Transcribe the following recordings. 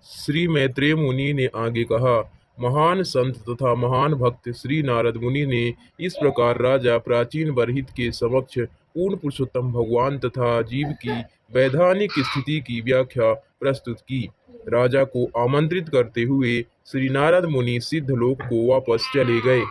श्री मैत्रेय मुनि ने आगे कहा, महान संत तथा महान भक्त श्री नारद मुनि ने इस प्रकार राजा प्राचीन बरहित के समक्ष पूर्ण पुरुषोत्तम भगवान तथा जीव की वैधानिक स्थिति की व्याख्या प्रस्तुत की। राजा को आमंत्रित करते हुए श्री नारद मुनि सिद्धलोक को वापस चले गए।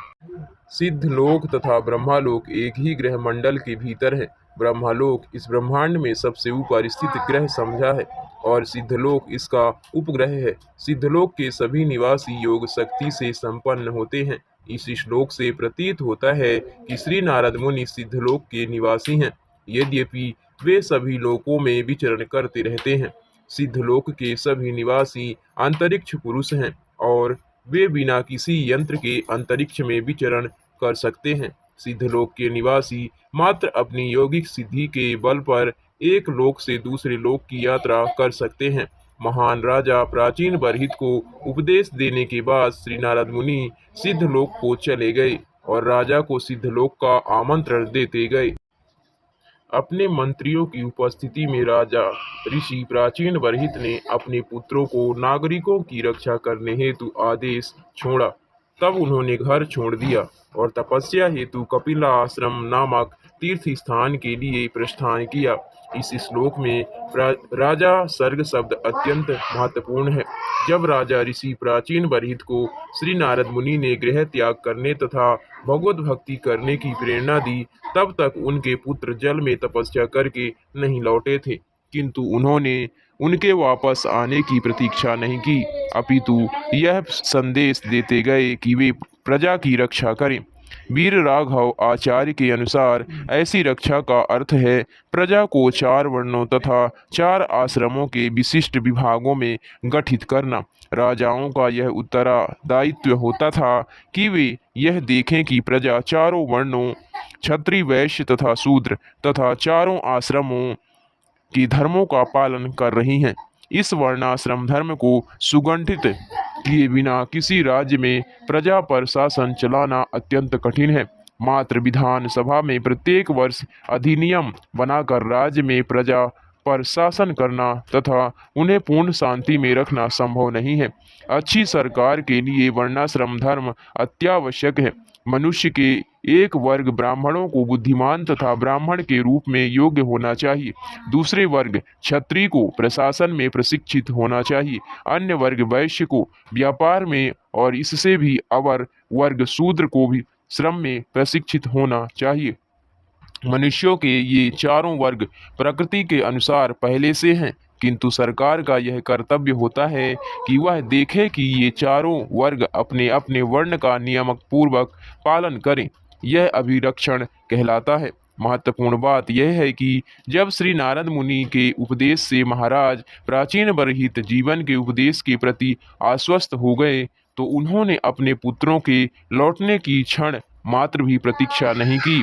सिद्धलोक तथा ब्रह्मालोक एक ही ग्रह मंडल के भीतर है। ब्रह्मालोक इस ब्रह्मांड में सबसे ऊपर स्थित ग्रह समझा है और सिद्धलोक इसका उपग्रह है। सिद्धलोक के सभी निवासी योग शक्ति से संपन्न होते हैं। इस श्लोक से प्रतीत होता है कि श्री नारद मुनि सिद्धलोक के निवासी हैं, यद्यपि वे सभी लोकों में विचरण करते रहते हैं। सिद्धलोक के सभी निवासी अंतरिक्ष पुरुष हैं और वे बिना किसी यंत्र के अंतरिक्ष में विचरण कर सकते हैं। सिद्धलोक के निवासी मात्र अपनी यौगिक सिद्धि के बल पर एक लोक से दूसरे लोक की यात्रा कर सकते हैं। महान राजा प्राचीन बरहित को उपदेश देने के बाद श्री नारद मुनि सिद्धलोक को चले गए और राजा को सिद्धलोक का आमंत्रण देते गए। अपने मंत्रियों की उपस्थिति में राजा ऋषि प्राचीन बरहित ने अपने पुत्रों को नागरिकों की रक्षा करने हेतु आदेश छोड़ा। तब उन्होंने घर छोड़ दिया और तपस्या हेतु कपिला आश्रम नामक तीर्थ स्थान के लिए प्रस्थान किया। इस श्लोक में राजा सर्ग शब्द अत्यंत महत्वपूर्ण है। जब राजा ऋषि प्राचीन बरहित को श्री नारद मुनि ने गृह त्याग करने तथा भगवत भक्ति करने की प्रेरणा दी, तब तक उनके पुत्र जल में तपस्या करके नहीं लौटे थे, किंतु उन्होंने उनके वापस आने की प्रतीक्षा नहीं की, अपितु यह संदेश देते गए कि वे प्रजा की रक्षा करें। वीर राघव आचार्य के अनुसार ऐसी रक्षा का अर्थ है प्रजा को 4 वर्णों तथा 4 आश्रमों के विशिष्ट विभागों में गठित करना। राजाओं का यह उत्तरदायित्व होता था कि वे यह देखें कि प्रजा चारों वर्णों क्षत्रिय, वैश्य तथा शूद्र तथा चारों आश्रमों की धर्मों का पालन कर रही हैं। इस वर्णाश्रम धर्म को सुगठित किए बिना किसी राज्य में प्रजा पर शासन चलाना अत्यंत कठिन है। मात्र विधान सभा में प्रत्येक वर्ष अधिनियम बनाकर राज्य में प्रजा पर शासन करना तथा उन्हें पूर्ण शांति में रखना संभव नहीं है। अच्छी सरकार के लिए वर्णाश्रम धर्म अत्यावश्यक है। मनुष्य के एक वर्ग ब्राह्मणों को बुद्धिमान तथा ब्राह्मण के रूप में योग्य होना चाहिए। दूसरे वर्ग क्षत्रिय को प्रशासन में प्रशिक्षित होना चाहिए। अन्य वर्ग वैश्य को व्यापार में और इससे भी अवर वर्ग शूद्र को भी श्रम में प्रशिक्षित होना चाहिए। मनुष्यों के ये चारों वर्ग प्रकृति के अनुसार पहले से हैं, किंतु सरकार का यह कर्तव्य होता है कि वह देखे कि ये चारों वर्ग अपने अपने वर्ण का नियमक पूर्वक पालन करें। यह अभिरक्षण कहलाता है। महत्वपूर्ण बात यह है कि जब श्री नारद मुनि के उपदेश से महाराज प्राचीन बरहित जीवन के उपदेश के प्रति आश्वस्त हो गए, तो उन्होंने अपने पुत्रों के लौटने की क्षण मात्र भी प्रतीक्षा नहीं की,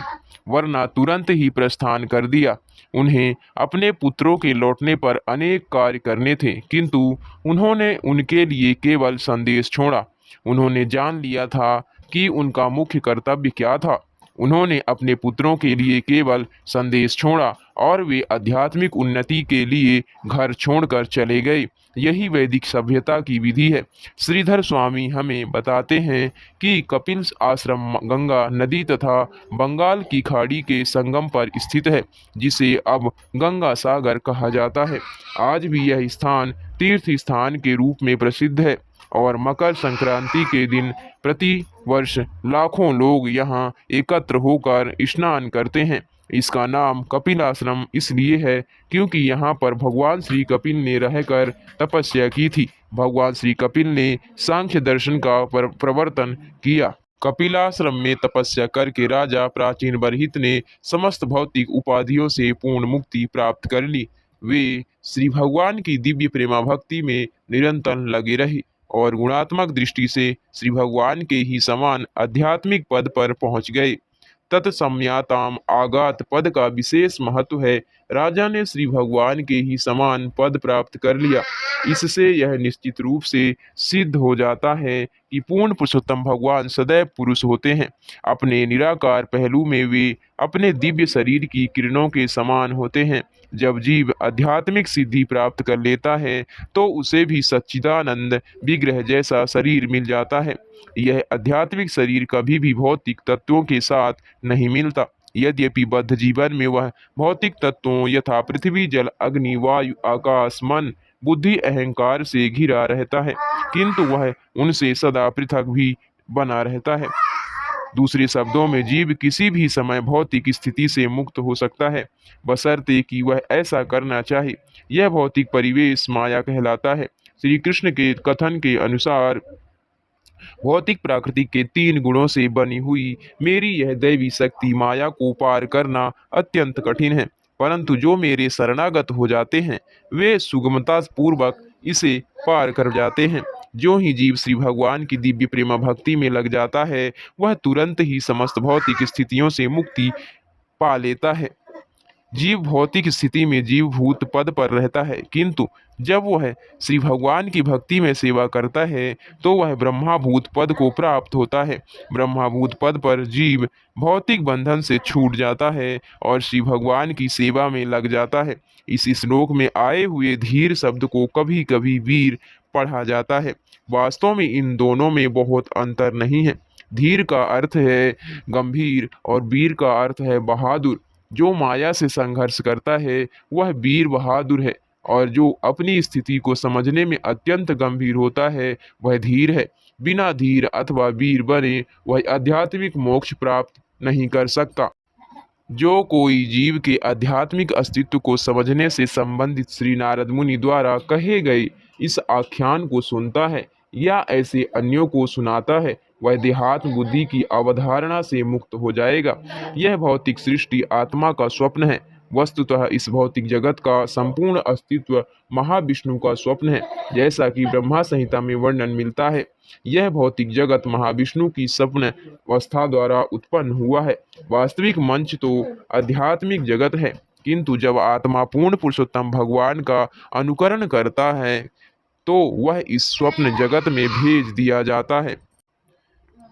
वरना तुरंत ही प्रस्थान कर दिया। उन्हें अपने पुत्रों के लौटने पर अनेक कार्य करने थे, किंतु उन्होंने उनके लिए केवल संदेश छोड़ा। उन्होंने जान लिया था कि उनका मुख्य कर्तव्य क्या था। उन्होंने अपने पुत्रों के लिए केवल संदेश छोड़ा और वे आध्यात्मिक उन्नति के लिए घर छोड़कर चले गए। यही वैदिक सभ्यता की विधि है। श्रीधर स्वामी हमें बताते हैं कि कपिल आश्रम गंगा नदी तथा बंगाल की खाड़ी के संगम पर स्थित है, जिसे अब गंगा सागर कहा जाता है। आज भी यह स्थान तीर्थ स्थान के रूप में प्रसिद्ध है और मकर संक्रांति के दिन प्रति वर्ष लाखों लोग यहाँ एकत्र होकर स्नान करते हैं। इसका नाम कपिल आश्रम इसलिए है क्योंकि यहाँ पर भगवान श्री कपिल ने रहकर तपस्या की थी। भगवान श्री कपिल ने सांख्य दर्शन का प्रवर्तन किया। कपिलाश्रम में तपस्या करके राजा प्राचीन बरहित ने समस्त भौतिक उपाधियों से पूर्ण मुक्ति प्राप्त कर ली। वे श्री भगवान की दिव्य प्रेमा भक्ति में निरंतर लगे रहे और गुणात्मक दृष्टि से श्री भगवान के ही समान आध्यात्मिक पद पर पहुंच गए। तत्संज्ञाताम आगात पद का विशेष महत्व है। राजा ने श्री भगवान के ही समान पद प्राप्त कर लिया। इससे यह निश्चित रूप से सिद्ध हो जाता है कि पूर्ण पुरुषोत्तम भगवान सदैव पुरुष होते हैं। अपने निराकार पहलू में वे अपने दिव्य शरीर की किरणों के समान होते हैं। जब जीव आध्यात्मिक सिद्धि प्राप्त कर लेता है तो उसे भी सच्चिदानंद विग्रह जैसा शरीर मिल जाता है। यह आध्यात्मिक शरीर कभी भी भौतिक तत्वों के साथ नहीं मिलता। यद्यपि बद्ध जीवन में वह भौतिक तत्वों यथा पृथ्वी, जल, अग्नि, वायु, आकाश, मन, बुद्धि, अहंकार से घिरा रहता है, किंतु वह उनसे सदा पृथक भी बना रहता है। दूसरे शब्दों में जीव किसी भी समय भौतिक स्थिति से मुक्त हो सकता है, बशर्ते कि वह ऐसा करना चाहे। यह भौतिक परिवेश माया कहलाता है। श्री कृष्ण के कथन के अनुसार भौतिक प्रकृति के 3 गुणों से बनी हुई मेरी यह दैवी शक्ति माया को पार करना अत्यंत कठिन है, परंतु जो मेरे शरणागत हो जाते हैं वे सुगमता पूर्वक इसे पार कर जाते हैं। जो ही जीव श्री भगवान की दिव्य प्रेम भक्ति में लग जाता है वह तुरंत ही समस्त भौतिक स्थितियों से मुक्ति पा लेता है। जीव भौतिक स्थिति में जीवभूत पद पर रहता है, किंतु जब वह श्री भगवान की भक्ति में सेवा करता है तो वह ब्रह्माभूत पद को प्राप्त होता है। ब्रह्माभूत पद पर जीव भौतिक बंधन से छूट जाता है और श्री भगवान की सेवा में लग जाता है। इस श्लोक में आए हुए धीर शब्द को कभी कभी वीर पढ़ा जाता है। वास्तव में इन दोनों में बहुत अंतर नहीं है। धीर का अर्थ है गंभीर और वीर का अर्थ है बहादुर। जो माया से संघर्ष करता है वह वीर बहादुर है, और जो अपनी स्थिति को समझने में अत्यंत गंभीर होता है वह धीर है। बिना धीर अथवा वीर बने वह आध्यात्मिक मोक्ष प्राप्त नहीं कर सकता। जो कोई जीव के आध्यात्मिक अस्तित्व को समझने से संबंधित श्री नारद मुनि द्वारा कहे गए इस आख्यान को सुनता है या ऐसे अन्यों को सुनाता है वह देहात्म बुद्धि की अवधारणा से मुक्त हो जाएगा। यह भौतिक सृष्टि आत्मा का स्वप्न है। वस्तुतः इस भौतिक जगत का संपूर्ण अस्तित्व महाविष्णु का स्वप्न है, जैसा कि ब्रह्मा संहिता में वर्णन मिलता है। यह भौतिक जगत महाविष्णु की स्वप्न अवस्था द्वारा उत्पन्न हुआ है। वास्तविक मंच तो आध्यात्मिक जगत है, किंतु जब आत्मा पूर्ण पुरुषोत्तम भगवान का अनुकरण करता है तो वह इस स्वप्न जगत में भेज दिया जाता है।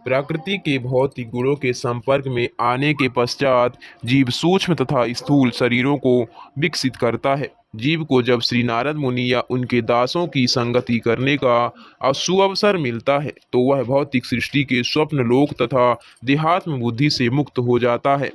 प्रकृति के भौतिक गुणों के संपर्क में आने के पश्चात जीव सूक्ष्म तथा स्थूल शरीरों को विकसित करता है। जीव को जब श्री नारद मुनि या उनके दासों की संगति करने का सुअवसर मिलता है तो वह भौतिक सृष्टि के स्वप्न लोक तथा देहात्म बुद्धि से मुक्त हो जाता है।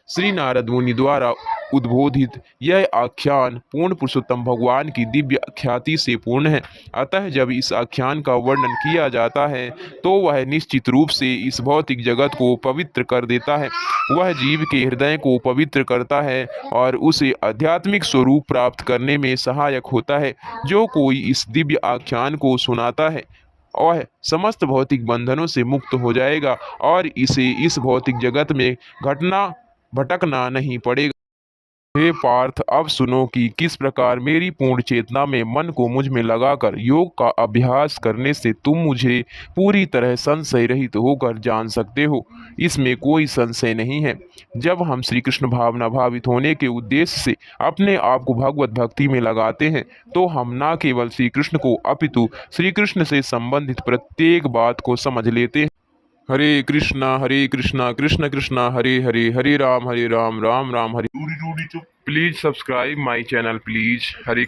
श्री नारद मुनि द्वारा उद्बोधित यह आख्यान पूर्ण पुरुषोत्तम भगवान की दिव्य ख्याति से पूर्ण है। अतः जब इस आख्यान का वर्णन किया जाता है तो वह निश्चित रूप से इस भौतिक जगत को पवित्र कर देता है। वह जीव के हृदय को पवित्र करता है और उसे आध्यात्मिक स्वरूप प्राप्त करने में सहायक होता है। जो कोई इस दिव्य आख्यान को सुनाता है वह समस्त भौतिक बंधनों से मुक्त हो जाएगा और इसे इस भौतिक जगत में घटना भटकना नहीं पड़ेगा। हे पार्थ, अब सुनो कि किस प्रकार मेरी पूर्ण चेतना में मन को मुझ में लगाकर योग का अभ्यास करने से तुम मुझे पूरी तरह संशय रहित होकर जान सकते हो। इसमें कोई संशय नहीं है। जब हम श्री कृष्ण भावना भावित होने के उद्देश्य से अपने आप को भगवत भक्ति में लगाते हैं तो हम न केवल श्री कृष्ण को अपितु श्री कृष्ण से संबंधित प्रत्येक बात को समझ लेते हैं। Hare Krishna Krishna Krishna Hare Hare, Hare Ram Ram Ram Hare. Please subscribe my channel please. Hare